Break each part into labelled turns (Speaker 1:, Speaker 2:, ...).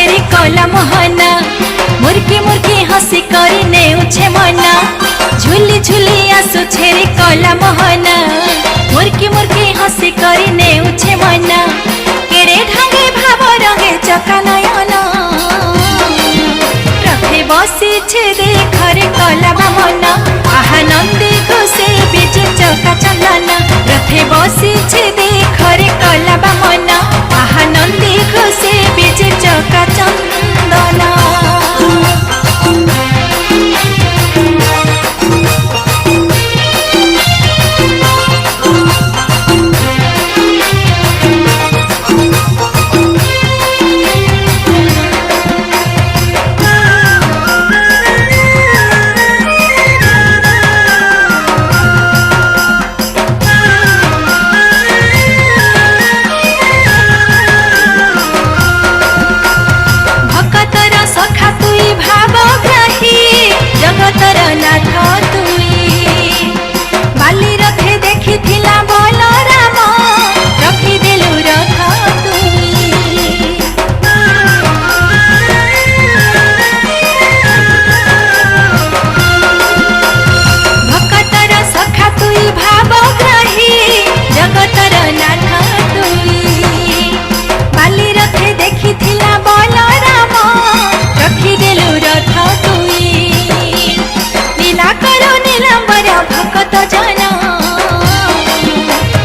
Speaker 1: छेरी कला मोहना मुर्की मुर्की हसी करी नेउछे मना झुली झुली आसु छेरी कला मोहना मुर्की मुर्की हसी करी नेउछे मना केड़े ढांगे भाव रंगे चका नयन रथे बसी छे देखरे कला मना आनंदी खुशी बीजे चका चंदन रथे बसी छे देखरे कला मना आनंदी खुशी बीजे चका चंदन। जगतर नाथ तुई बाली रथे देखी थिला बोल राम रखी देलु रथ तुई भक्तर सखा तुई भावग्राही जगतर नाथ तुई बाली रथे देखी थिला बोल राम रखी देलु रथ तुई नीलांबर भक्त जन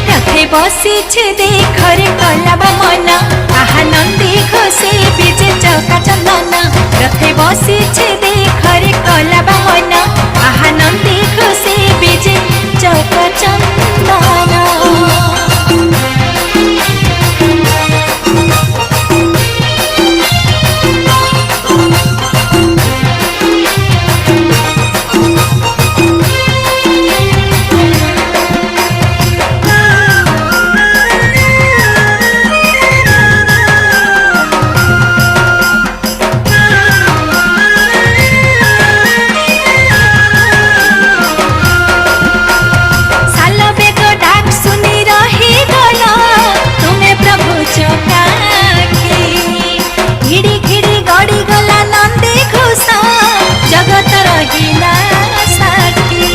Speaker 1: रथे बसी छे देखरे कला मना आनंदी खुशी बीजे चका चंदन रथे बसी छे देखरे कला मना आनंदी खुशी बीजे चका चंदन। जगत रहिला साथी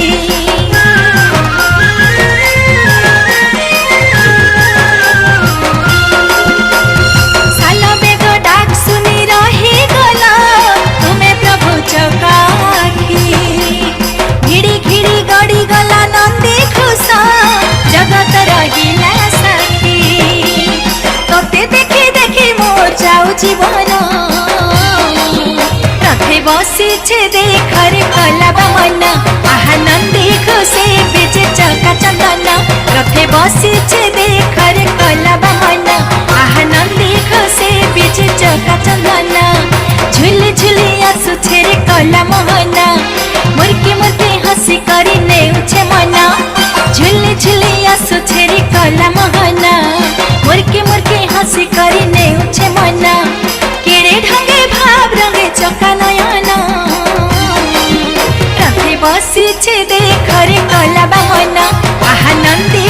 Speaker 1: साल बेग डाक सुनी रही गला तुम्हें प्रभु चकाखी घिड़ी घिड़ी गड़ी गला नंदी खुशा जगत रहिला साथी तोते देखी देखी मो जाऊ जीवन बसी छे देखरे कला मना आनंदी खुशी बीजे चका चंदन रथे बसी छे देखरे कला मना आनंदी खुशी बीजे चका चंदन झुली झुली आसु छेरी कला मोहना मुर्की मुर्की हसी करी नेउछे मना झुली झुली आसु छेरी कला मोहना मुर्की मुर्की हसी करी नेउछे मना केड़े ढंगे भाव रंगे चका नयन रथे बसी छे देखरे कला मना आनंदी